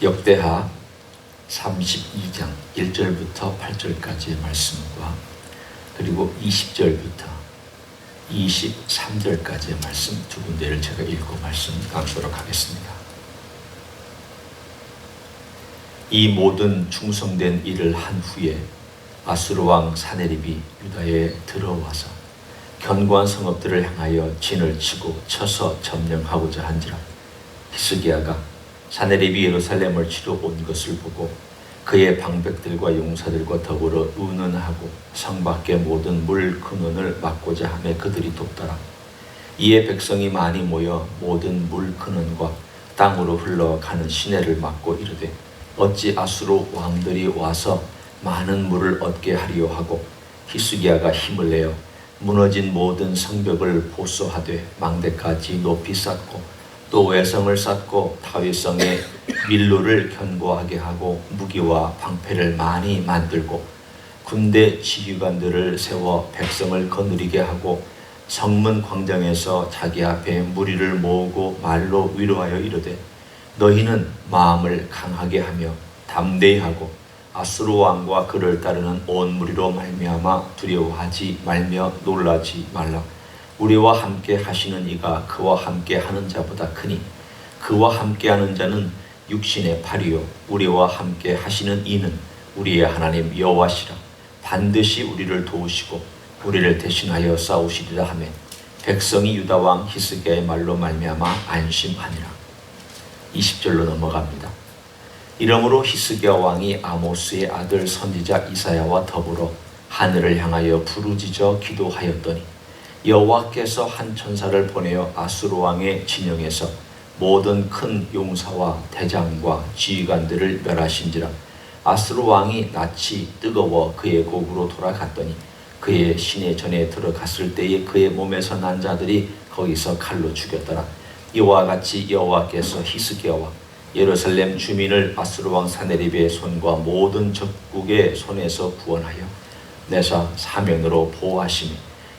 역대하 32장 1절부터 8절까지의 말씀과 그리고 20절부터 23절까지의 말씀 두 군데를 제가 읽고 말씀 나누도록 하겠습니다. 이 모든 충성된 일을 한 후에 아수르 왕 사네립이 유다에 들어와서 견고한 성읍들을 향하여 진을 치고 쳐서 점령하고자 한지라. 히스기야가 사네립이 예루살렘을 치러 온 것을 보고 그의 방백들과 용사들과 더불어 운운하고 성 밖의 모든 물 근원을 막고자 하며 그들이 돕더라. 이에 백성이 많이 모여 모든 물 근원과 땅으로 흘러가는 시내를 막고 이르되 어찌 아수르 왕들이 와서 많은 물을 얻게 하리요 하고 히스기야가 힘을 내어 무너진 모든 성벽을 보수하되 망대까지 높이 쌓고 또 외성을 쌓고 다윗성에 밀로를 견고하게 하고 무기와 방패를 많이 만들고 군대 지휘관들을 세워 백성을 거느리게 하고 성문 광장에서 자기 앞에 무리를 모으고 말로 위로하여 이르되 너희는 마음을 강하게 하며 담대히 하고 아수르 왕과 그를 따르는 온 무리로 말미암아 두려워하지 말며 놀라지 말라. 우리와 함께 하시는 이가 그와 함께 하는 자보다 크니 그와 함께 하는 자는 육신의 팔이요 우리와 함께 하시는 이는 우리의 하나님 여호와시라. 반드시 우리를 도우시고 우리를 대신하여 싸우시리라 하매 백성이 유다 왕 히스기야의 말로 말미암아 안심하니라. 20절로 넘어갑니다. 이러므로 히스기야 왕이 아모스의 아들 선지자 이사야와 더불어 하늘을 향하여 부르짖어 기도하였더니 여호와께서 한 천사를 보내어 아수르 왕의 진영에서 모든 큰 용사와 대장과 지휘관들을 멸하신지라. 아수르 왕이 낯이 뜨거워 그의 곡으로 돌아갔더니 그의 시내 전에 들어갔을 때에 그의 몸에서 난 자들이 거기서 칼로 죽였더라. 이와 같이 여호와께서 히스기야와 예루살렘 주민을 아수르 왕 사네립의 손과 모든 적국의 손에서 구원하여 내사 사면으로 보호하시며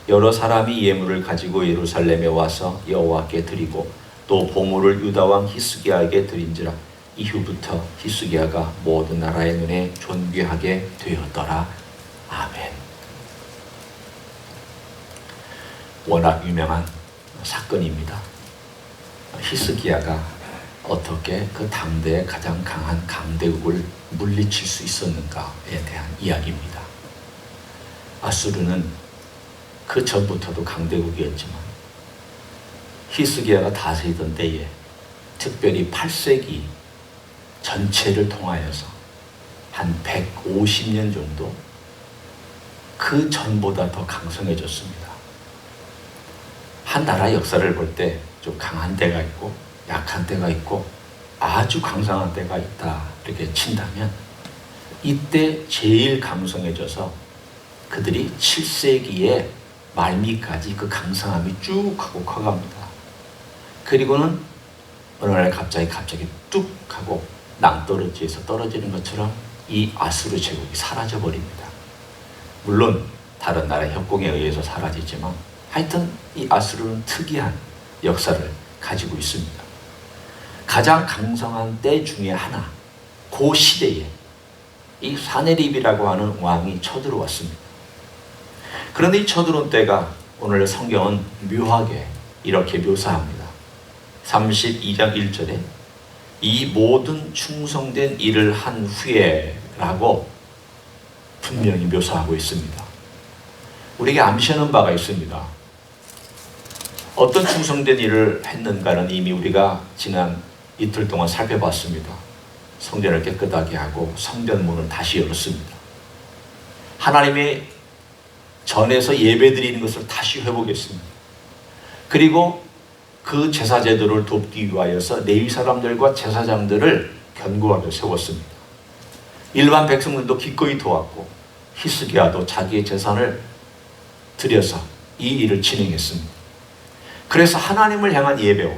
여러 사람이 예물을 가지고 예루살렘에 와서 여호와께 드리고 또 보물을 유다 왕 히스기야에게 드린지라. 이후부터 히스기야가 모든 나라의 눈에 존귀하게 되었더라. 아멘. 워낙 유명한 사건입니다. 히스기야가 어떻게 그 당대에 가장 강한 강대국을 물리칠 수 있었는가에 대한 이야기입니다. 아수르는 그 전부터도 강대국이었지만 히스기야가 다스리던 때에 특별히 8세기 전체를 통하여서 한 150년 정도 그 전보다 더 강성해졌습니다. 한 나라 역사를 볼 때 좀 강한 때가 있고 약한 때가 있고 아주 강성한 때가 있다 이렇게 친다면 이때 제일 강성해져서 그들이 7세기에 말미까지 그 강성함이 쭉 하고 커갑니다. 그리고는 어느 날 갑자기 뚝 하고 낭떠러지에서 떨어지는 것처럼 이 아수르 제국이 사라져버립니다. 물론 다른 나라의 협공에 의해서 사라지지만 하여튼 이 아수르는 특이한 역사를 가지고 있습니다. 가장 강성한 때 중에 하나, 그 시대에 이 사네립이라고 하는 왕이 쳐들어왔습니다. 그런데 이 쳐들어온 때가 오늘 성경은 묘하게 이렇게 묘사합니다. 32장 1절에 이 모든 충성된 일을 한 후에 라고 분명히 묘사하고 있습니다. 우리에게 암시하는 바가 있습니다. 어떤 충성된 일을 했는가는 이미 우리가 지난 이틀 동안 살펴봤습니다. 성전을 깨끗하게 하고 성전문을 다시 열었습니다. 하나님의 전에서 예배드리는 것을 다시 회복했습니다. 그리고 그 제사 제도를 돕기 위하여서 레위 사람들과 제사장들을 견고하게 세웠습니다. 일반 백성들도 기꺼이 도왔고 히스기야도 자기의 재산을 들여서 이 일을 진행했습니다. 그래서 하나님을 향한 예배와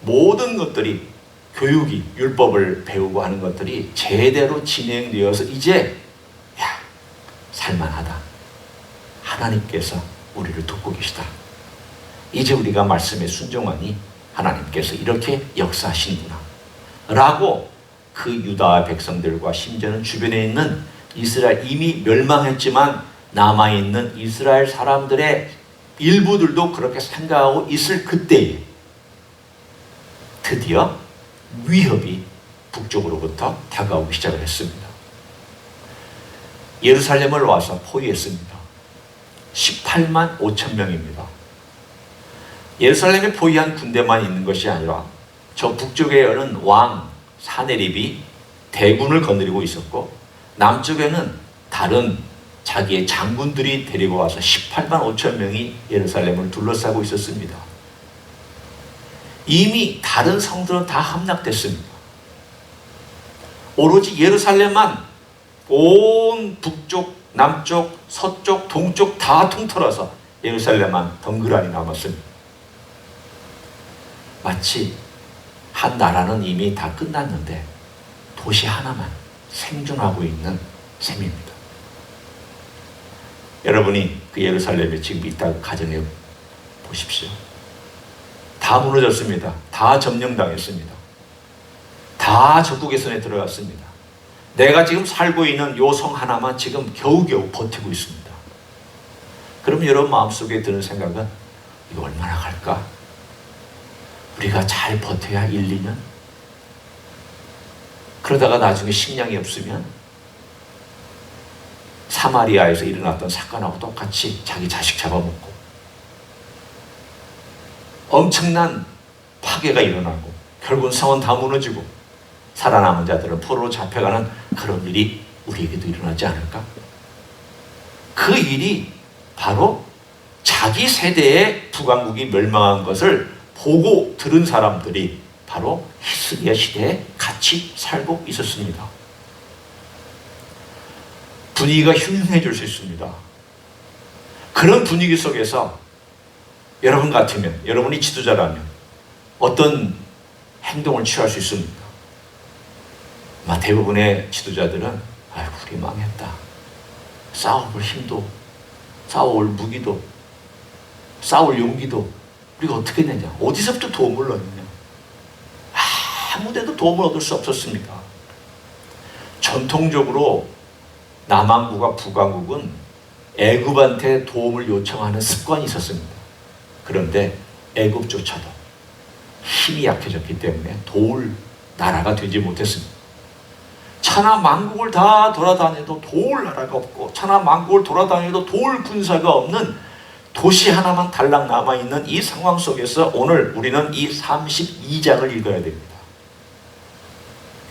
모든 것들이 교육이 율법을 배우고 하는 것들이 제대로 진행되어서 이제 살만하다. 하나님께서 우리를 돕고 계시다. 이제 우리가 말씀에 순종하니 하나님께서 이렇게 역사하시는구나 라고 그 유다 백성들과 심지어는 주변에 있는 이스라엘 이미 멸망했지만 남아있는 이스라엘 사람들의 일부들도 그렇게 생각하고 있을 그때에 드디어 위협이 북쪽으로부터 다가오기 시작을 했습니다. 예루살렘을 와서 포위했습니다. 18만 5천 명입니다. 예루살렘에 포위한 군대만 있는 것이 아니라 저 북쪽에는 왕 사네립이 대군을 거느리고 있었고 남쪽에는 다른 자기의 장군들이 데리고 와서 18만 5천 명이 예루살렘을 둘러싸고 있었습니다. 이미 다른 성들은 다 함락됐습니다. 오로지 예루살렘만 온 북쪽, 남쪽, 서쪽, 동쪽 다 통틀어서 예루살렘만 덩그러니 남았습니다. 마치 한 나라는 이미 다 끝났는데 도시 하나만 생존하고 있는 셈입니다. 여러분이 그 예루살렘에 지금 있다고 가정해 보십시오. 다 무너졌습니다. 다 점령당했습니다. 다 적국의 손에 들어갔습니다. 내가 지금 살고 있는 요 성 하나만 지금 겨우겨우 버티고 있습니다. 그럼 여러분 마음속에 드는 생각은 이거 얼마나 갈까? 우리가 잘 버텨야 1, 2년? 그러다가 나중에 식량이 없으면 사마리아에서 일어났던 사건하고 똑같이 자기 자식 잡아먹고 엄청난 파괴가 일어나고 결국은 성은 다 무너지고 살아남은 자들은 포로로 잡혀가는 그런 일이 우리에게도 일어나지 않을까? 그 일이 바로 자기 세대의 북왕국이 멸망한 것을 보고 들은 사람들이 바로 히스기야 시대에 같이 살고 있었습니다. 분위기가 흉흉해질 수 있습니다. 그런 분위기 속에서 여러분 같으면, 여러분이 지도자라면 어떤 행동을 취할 수 있습니까? 대부분의 지도자들은 아이고 우리 망했다. 싸워볼 힘도, 싸워올 무기도, 싸울 용기도 우리가 어떻게 내냐? 어디서부터 도움을 얻느냐? 아무데도 도움을 얻을 수 없었습니다. 전통적으로 남왕국과 북왕국은 애굽한테 도움을 요청하는 습관이 있었습니다. 그런데 애굽조차도 힘이 약해졌기 때문에 도울 나라가 되지 못했습니다. 천하 만국을 다 돌아다녀도 도울 나라가 없고 천하 만국을 돌아다녀도 도울 군사가 없는 도시 하나만 달랑 남아있는 이 상황 속에서 오늘 우리는 이 32장을 읽어야 됩니다.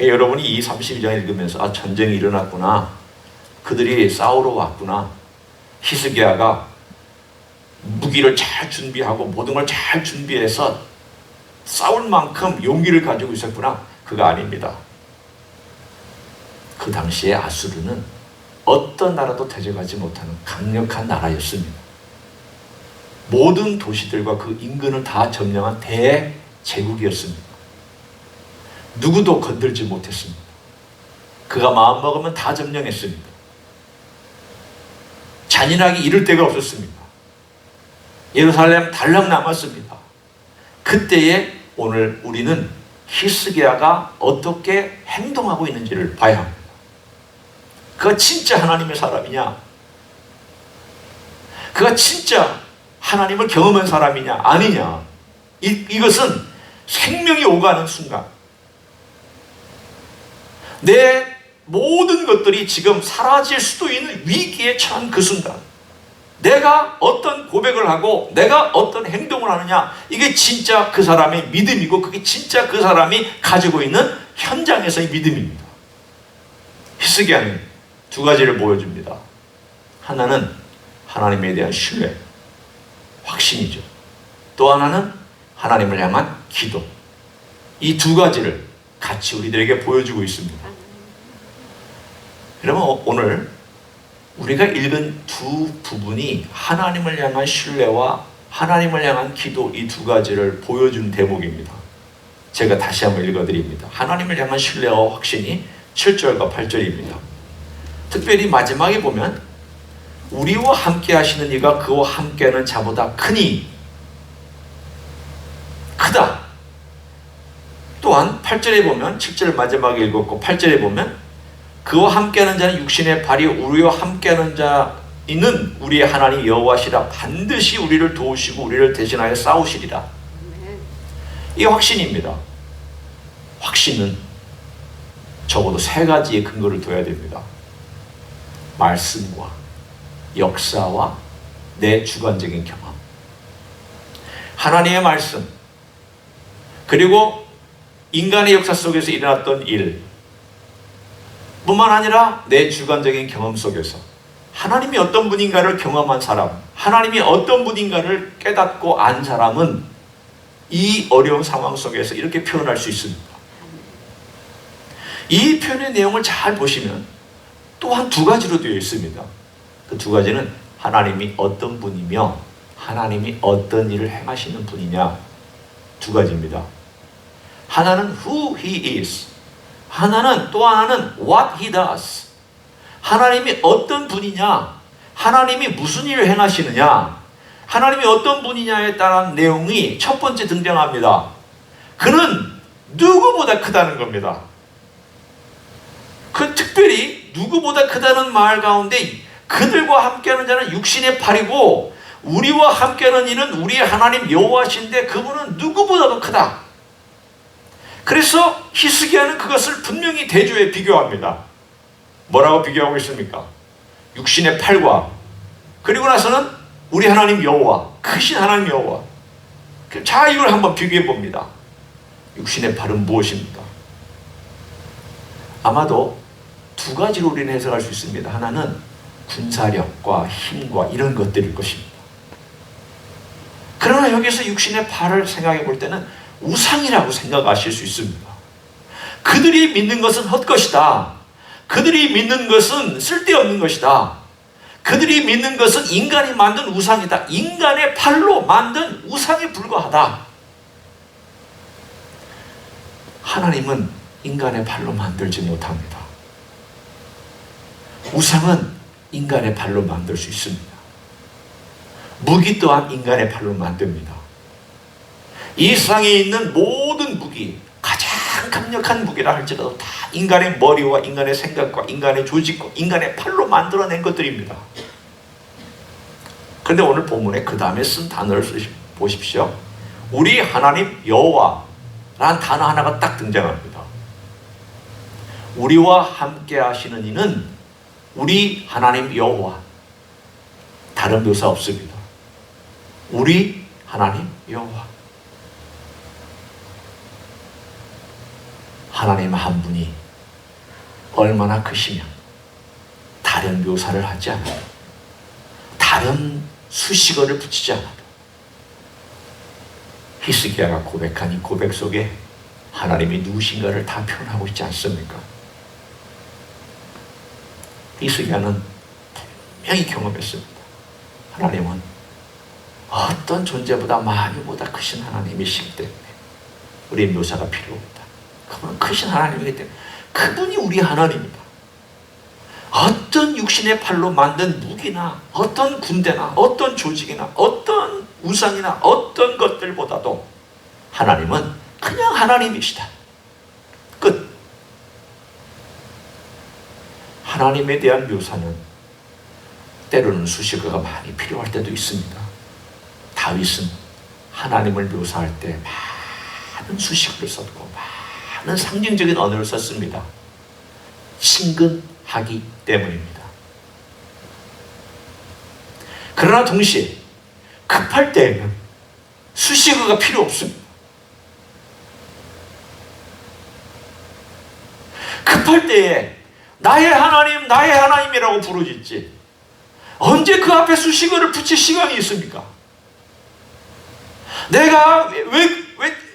여러분이 이 32장을 읽으면서 전쟁이 일어났구나. 그들이 싸우러 왔구나. 히스기야가 무기를 잘 준비하고 모든 걸 잘 준비해서 싸울 만큼 용기를 가지고 있었구나. 그거 아닙니다. 그 당시에 아수르는 어떤 나라도 대적하지 못하는 강력한 나라였습니다. 모든 도시들과 그 인근을 다 점령한 대제국이었습니다. 누구도 건들지 못했습니다. 그가 마음먹으면 다 점령했습니다. 잔인하게 이를 데가 없었습니다. 예루살렘 달랑 남았습니다. 그때에 오늘 우리는 히스기야가 어떻게 행동하고 있는지를 봐야 합니다. 그가 진짜 하나님의 사람이냐? 그가 진짜 하나님을 경험한 사람이냐? 아니냐? 이것은 생명이 오가는 순간 내 모든 것들이 지금 사라질 수도 있는 위기에 처한 그 순간 내가 어떤 고백을 하고 내가 어떤 행동을 하느냐, 이게 진짜 그 사람의 믿음이고 그게 진짜 그 사람이 가지고 있는 현장에서의 믿음입니다. 히스기야는 두 가지를 보여줍니다. 하나는 하나님에 대한 신뢰, 확신이죠. 또 하나는 하나님을 향한 기도. 이 두 가지를 같이 우리들에게 보여주고 있습니다. 그러면 오늘 우리가 읽은 두 부분이 하나님을 향한 신뢰와 하나님을 향한 기도, 이 두 가지를 보여준 대목입니다. 제가 다시 한번 읽어드립니다. 하나님을 향한 신뢰와 확신이 7절과 8절입니다. 특별히 마지막에 보면 우리와 함께 하시는 이가 그와 함께하는 자보다 크니 크다. 또한 8절에 보면 7절 마지막에 읽었고 8절에 보면 그와 함께하는 자는 육신의 발이 우리와 함께하는 자이는 우리의 하나님 여호와시라 반드시 우리를 도우시고 우리를 대신하여 싸우시리라. 이 확신입니다. 확신은 적어도 세 가지의 근거를 둬야 됩니다. 말씀과 역사와 내 주관적인 경험. 하나님의 말씀, 그리고 인간의 역사 속에서 일어났던 일 뿐만 아니라 내 주관적인 경험 속에서 하나님이 어떤 분인가를 경험한 사람, 하나님이 어떤 분인가를 깨닫고 안 사람은 이 어려운 상황 속에서 이렇게 표현할 수 있습니다. 이 표현의 내용을 잘 보시면 또한 두 가지로 되어 있습니다. 그 두 가지는 하나님이 어떤 분이며 하나님이 어떤 일을 행하시는 분이냐, 두 가지입니다. 하나는 who he is, 하나는 또 하나는 what he does. 하나님이 어떤 분이냐, 하나님이 무슨 일을 행하시느냐, 하나님이 어떤 분이냐에 따른 내용이 첫 번째 등장합니다. 그는 누구보다 크다는 겁니다. 그 특별히 누구보다 크다는 말 가운데 그들과 함께하는 자는 육신의 팔이고 우리와 함께하는 이는 우리의 하나님 여호와신데 그분은 누구보다도 크다. 그래서 히스기야는 그것을 분명히 대조에 비교합니다. 뭐라고 비교하고 있습니까? 육신의 팔과 그리고 나서는 우리 하나님 여호와, 크신 하나님 여호와. 자, 이걸 한번 비교해 봅니다. 육신의 팔은 무엇입니까? 아마도 두 가지로 우리는 해석할 수 있습니다. 하나는 군사력과 힘과 이런 것들일 것입니다. 그러나 여기서 육신의 팔을 생각해 볼 때는 우상이라고 생각하실 수 있습니다. 그들이 믿는 것은 헛것이다. 그들이 믿는 것은 쓸데없는 것이다. 그들이 믿는 것은 인간이 만든 우상이다. 인간의 팔로 만든 우상에 불과하다. 하나님은 인간의 팔로 만들지 못합니다. 우상은 인간의 팔로 만들 수 있습니다. 무기 또한 인간의 팔로 만듭니다. 이 세상에 있는 모든 무기, 가장 강력한 무기라 할지라도 다 인간의 머리와 인간의 생각과 인간의 조직과 인간의 팔로 만들어낸 것들입니다. 그런데 오늘 본문에 그 다음에 쓴 단어를 보십시오. 우리 하나님 여호와라는 단어 하나가 딱 등장합니다. 우리와 함께 하시는 이는 우리 하나님 여호와. 다른 묘사 없습니다. 우리 하나님 여호와. 하나님 한 분이 얼마나 크시면 다른 묘사를 하지 않아도, 다른 수식어를 붙이지 않아도 히스기야가 고백한 이 고백 속에 하나님이 누구신가를 다 표현하고 있지 않습니까? 히스기야는 분명히 경험했습니다. 하나님은 어떤 존재보다 만유보다 크신 하나님이시기 때문에 우리의 묘사가 필요 없다. 그분은 크신 하나님이기 때문에 그분이 우리 하나님이다. 어떤 육신의 팔로 만든 무기나 어떤 군대나 어떤 조직이나 어떤 우상이나 어떤 것들보다도 하나님은 그냥 하나님이시다. 끝. 하나님에 대한 묘사는 때로는 수식어가 많이 필요할 때도 있습니다. 다윗은 하나님을 묘사할 때 많은 수식어를 썼고 많은 상징적인 언어를 썼습니다. 친근하기 때문입니다. 그러나 동시에 급할 때에는 수식어가 필요 없습니다. 급할 때에 나의 하나님, 나의 하나님이라고 부르짖지 언제 그 앞에 수식어를 붙일 시간이 있습니까? 내가 왜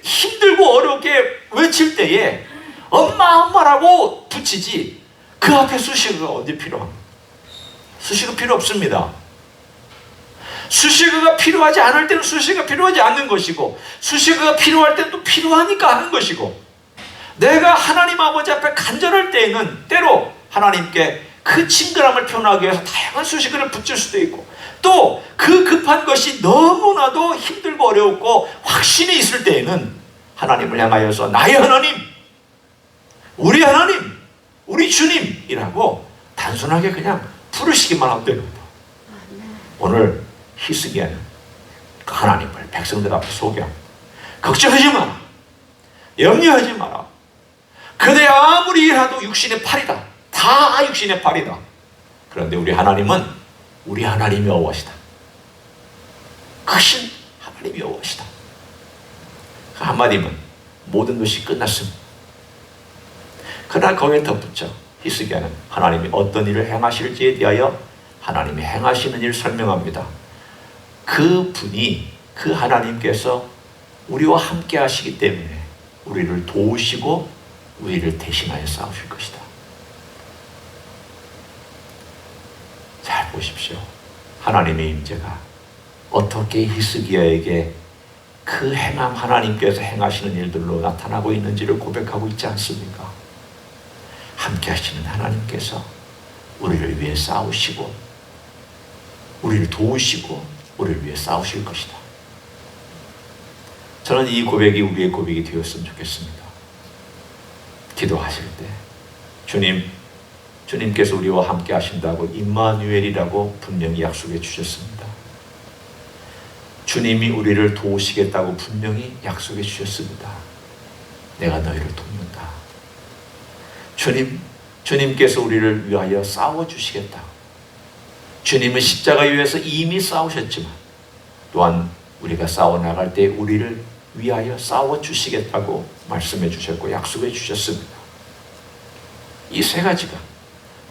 힘들고 어렵게 외칠 때에 엄마, 엄마라고 붙이지 그 앞에 수식어가 언제 필요합니까? 수식어 필요 없습니다. 수식어가 필요하지 않을 때는 수식어가 필요하지 않는 것이고, 수식어가 필요할 때는 또 필요하니까 하는 것이고, 내가 하나님 아버지 앞에 간절할 때에는 때로 하나님께 그 친근함을 표현하기 위해서 다양한 수식어를 붙일 수도 있고, 또 그 급한 것이 너무나도 힘들고 어려웠고 확신이 있을 때에는 하나님을 향하여서 나의 하나님, 우리 하나님, 우리 주님이라고 단순하게 그냥 부르시기만 하면 됩니다. 오늘 히스기야는 그 하나님을 백성들 앞에 소개합니다. 걱정하지 마라. 염려하지 마라. 그대 아무리 일하도 육신의 팔이다. 다 육신의 팔이다. 그런데 우리 하나님은 우리 하나님이 여호와시다. 크신 하나님이 여호와시다. 그 한마디면 모든 것이 끝났습니다. 그러나 거기에 덧붙여 히스기야는 하나님이 어떤 일을 행하실지에 대하여 하나님이 행하시는 일을 설명합니다. 그 분이, 그 하나님께서 우리와 함께 하시기 때문에 우리를 도우시고 우리를 대신하여 싸우실 것이다. 잘 보십시오. 하나님의 임재가 어떻게 히스기야에게 그 행함, 하나님께서 행하시는 일들로 나타나고 있는지를 고백하고 있지 않습니까? 함께 하시는 하나님께서 우리를 위해 싸우시고 우리를 도우시고 우리를 위해 싸우실 것이다. 저는 이 고백이 우리의 고백이 되었으면 좋겠습니다. 기도하실 때 주님께서 우리와 함께 하신다고 임마누엘이라고 분명히 약속해 주셨습니다. 주님이 우리를 도우시겠다고 분명히 약속해 주셨습니다. 내가 너희를 돕는다. 주님께서 우리를 위하여 싸워주시겠다. 주님은 십자가 위에서 이미 싸우셨지만 또한 우리가 싸워나갈 때 우리를 위하여 싸워주시겠다고 말씀해 주셨고 약속해 주셨습니다. 이 세 가지가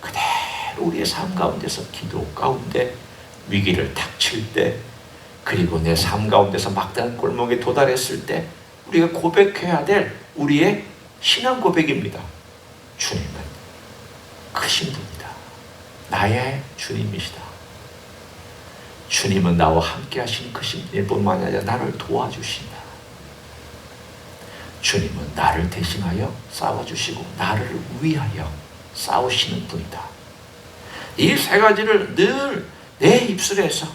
그대로 우리의 삶 가운데서 기도 가운데 위기를 닥칠 때 그리고 내 삶 가운데서 막다른 골목에 도달했을 때 우리가 고백해야 될 우리의 신앙 고백입니다. 주님은 크신 분이다. 나의 주님이시다. 주님은 나와 함께 하시는 크신 분일 뿐만 아니라 나를 도와주신다. 주님은 나를 대신하여 싸워주시고 나를 위하여 싸우시는 분이다. 이 세 가지를 늘 내 입술에서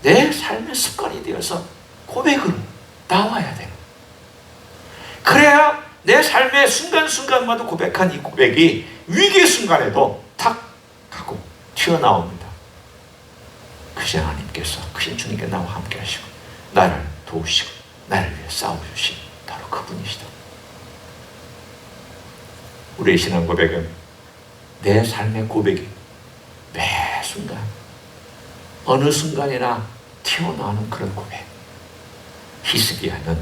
내 삶의 습관이 되어서 고백으로 나와야 돼요. 그래야 내 삶의 순간순간마다 고백한 이 고백이 위기의 순간에도 탁 하고 튀어나옵니다. 크신 하나님께서, 크신 주님께 나와 함께 하시고 나를 도우시고 나를 위해 싸워주신 바로 그분이시다. 우리의 신앙 고백은 내 삶의 고백이 매 순간 어느 순간이나 튀어나오는 그런 고백. 히스기야는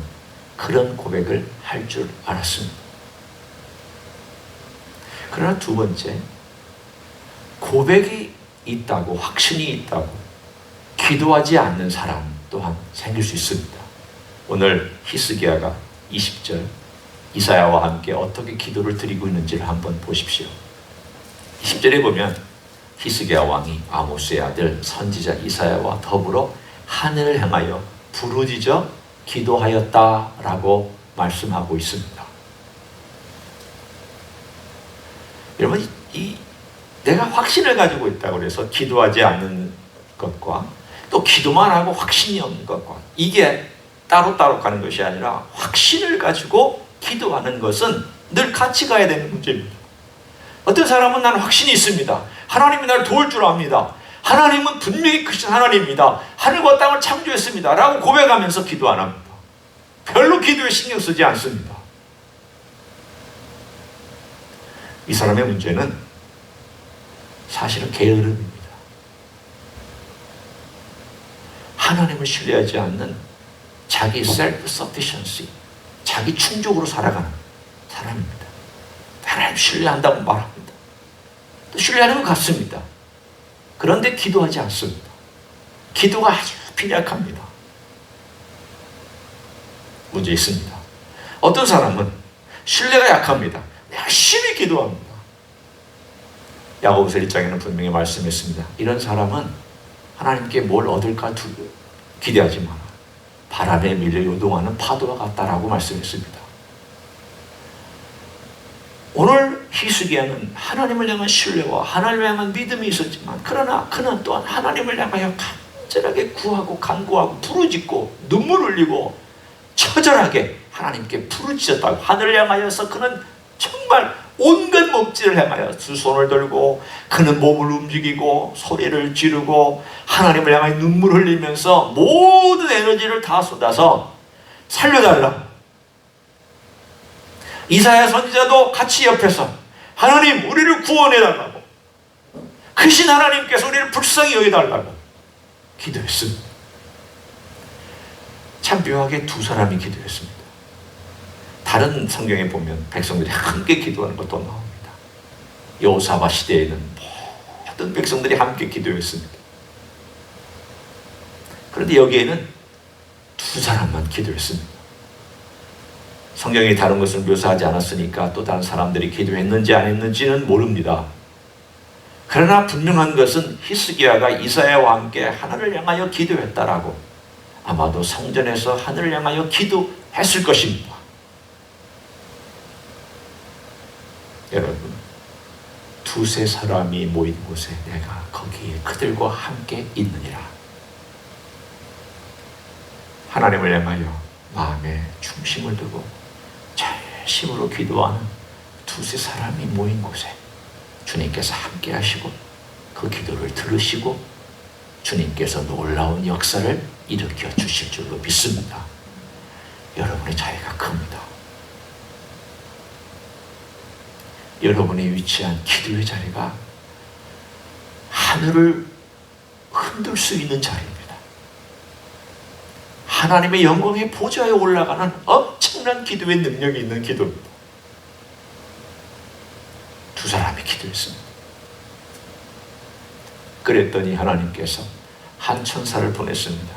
그런 고백을 할 줄 알았습니다. 그러나 두 번째, 고백이 있다고, 확신이 있다고 기도하지 않는 사람 또한 생길 수 있습니다. 오늘 히스기야가 20절 이사야와 함께 어떻게 기도를 드리고 있는지를 한번 보십시오. 20절에 보면 히스기야 왕이 아모스의 아들 선지자 이사야와 더불어 하늘을 향하여 부르짖어 기도하였다라고 말씀하고 있습니다. 여러분, 내가 확신을 가지고 있다고 해서 기도하지 않는 것과 또 기도만 하고 확신이 없는 것과 이게 따로따로 가는 것이 아니라 확신을 가지고 기도하는 것은 늘 같이 가야 되는 문제입니다. 어떤 사람은 나는 확신이 있습니다. 하나님이 나를 도울 줄 압니다. 하나님은 분명히 크신 하나님입니다. 하늘과 땅을 창조했습니다. 라고 고백하면서 기도 안 합니다. 별로 기도에 신경 쓰지 않습니다. 이 사람의 문제는 사실은 게으름입니다. 하나님을 신뢰하지 않는 자기 self-sufficiency, 자기 충족으로 살아가는 사람입니다. 하나님 신뢰한다고 말합니다. 또 신뢰하는 것 같습니다. 그런데 기도하지 않습니다. 기도가 아주 빈약합니다. 문제 있습니다. 어떤 사람은 신뢰가 약합니다. 열심히 기도합니다. 야고보서 1장에는 분명히 말씀했습니다. 이런 사람은 하나님께 뭘 얻을까 기대하지 마라. 바람에 밀려 요동하는 파도와 같다라고 말씀했습니다. 오늘 히스기야는 하나님을 향한 신뢰와 하나님을 향한 믿음이 있었지만 그러나 그는 또한 하나님을 향하여 간절하게 구하고 간구하고 부르짖고 눈물 흘리고 처절하게 하나님께 부르짖었다고. 하늘을 향하여서 그는 정말 온갖 먹지를 행하여 두 손을 들고 그는 몸을 움직이고 소리를 지르고 하나님을 향하여 눈물 흘리면서 모든 에너지를 다 쏟아서 살려달라고. 이사야 선지자도 같이 옆에서 하나님 우리를 구원해달라고, 크신 하나님께서 우리를 불쌍히 여겨달라고 기도했습니다. 참 묘하게 두 사람이 기도했습니다. 다른 성경에 보면 백성들이 함께 기도하는 것도 나옵니다. 여호사밧 시대에는 모든 백성들이 함께 기도했습니다. 그런데 여기에는 두 사람만 기도했습니다. 성경이 다른 것을 묘사하지 않았으니까 또 다른 사람들이 기도했는지 안 했는지는 모릅니다. 그러나 분명한 것은 히스기야가 이사야와 함께 하늘을 향하여 기도했다라고, 아마도 성전에서 하늘을 향하여 기도했을 것입니다. 여러분, 두세 사람이 모인 곳에 내가 거기에 그들과 함께 있느니라. 하나님을 향하여 마음에 중심을 두고 진심으로 기도하는 두세 사람이 모인 곳에 주님께서 함께 하시고 그 기도를 들으시고 주님께서 놀라운 역사를 일으켜 주실 줄로 믿습니다. 여러분의 차이가 큽니다. 여러분이 위치한 기도의 자리가 하늘을 흔들 수 있는 자리입니다. 하나님의 영광의 보좌에 올라가는 엄청난 기도의 능력이 있는 기도입니다. 두 사람이 기도했습니다. 그랬더니 하나님께서 한 천사를 보냈습니다.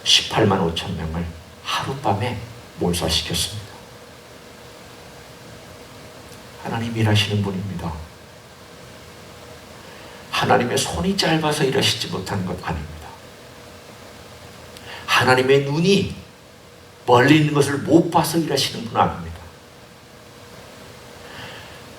18만 5천 명을 하룻밤에 몰살시켰습니다. 하나님 일하시는 분입니다. 하나님의 손이 짧아서 일하시지 못한 것 아닙니다. 하나님의 눈이 멀리 있는 것을 못 봐서 일하시는 분 아닙니다.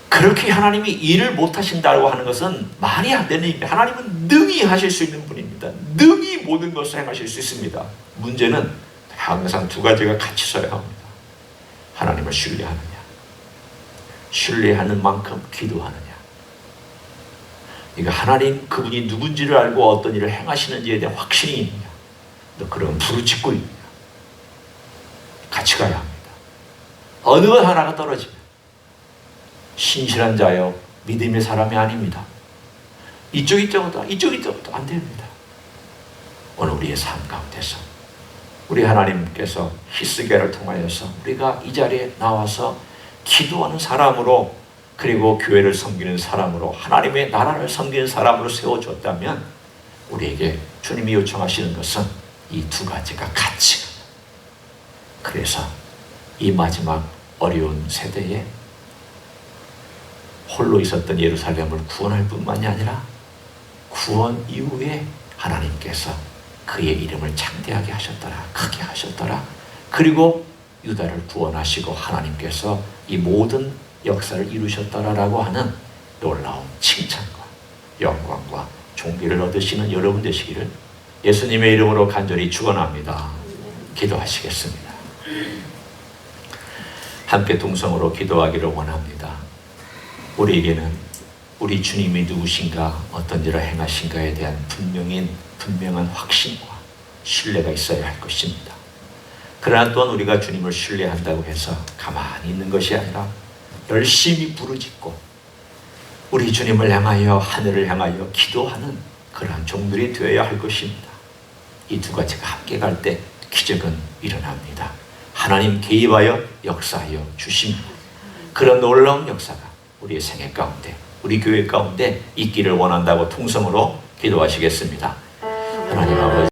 그렇게 하나님이 일을 못하신다고 하는 것은 말이 안 되는 일입니다. 하나님은 능히 하실 수 있는 분입니다. 능히 모든 것을 행하실 수 있습니다. 문제는 항상 두 가지가 같이 서야 합니다. 하나님을 신뢰하느냐, 신뢰하는 만큼 기도하느냐. 그러니까 하나님 그분이 누군지를 알고 어떤 일을 행하시는지에 대한 확신이 있느냐, 너 그럼 부르짖고 있느냐. 같이 가야 합니다. 어느 것 하나가 떨어지면 신실한 자여 믿음의 사람이 아닙니다. 이쪽도 안 됩니다. 오늘 우리의 삶 가운데서 우리 하나님께서 히스기야를 통하여서 우리가 이 자리에 나와서 기도하는 사람으로, 그리고 교회를 섬기는 사람으로, 하나님의 나라를 섬기는 사람으로 세워줬다면 우리에게 주님이 요청하시는 것은 이 두 가지가 같이, 그래서 이 마지막 어려운 세대에 홀로 있었던 예루살렘을 구원할 뿐만이 아니라 구원 이후에 하나님께서 그의 이름을 창대하게 하셨더라, 크게 하셨더라. 그리고 유다를 구원하시고 하나님께서 이 모든 역사를 이루셨더라라고 하는 놀라운 칭찬과 영광과 존귀를 얻으시는 여러분 되시기를 예수님의 이름으로 간절히 축원합니다. 기도하시겠습니다. 함께 동성으로 기도하기를 원합니다. 우리에게는 우리 주님이 누구신가, 어떤 일을 행하신가에 대한 분명한 확신과 신뢰가 있어야 할 것입니다. 그러나 또한 우리가 주님을 신뢰한다고 해서 가만히 있는 것이 아니라 열심히 부르짖고 우리 주님을 향하여, 하늘을 향하여 기도하는 그러한 종들이 되어야 할 것입니다. 이 두 가지가 함께 갈 때 기적은 일어납니다. 하나님 개입하여 역사하여 주십니다. 그런 놀라운 역사가 우리의 생애 가운데, 우리 교회 가운데 있기를 원한다고 통성으로 기도하시겠습니다. 하나님 아버지,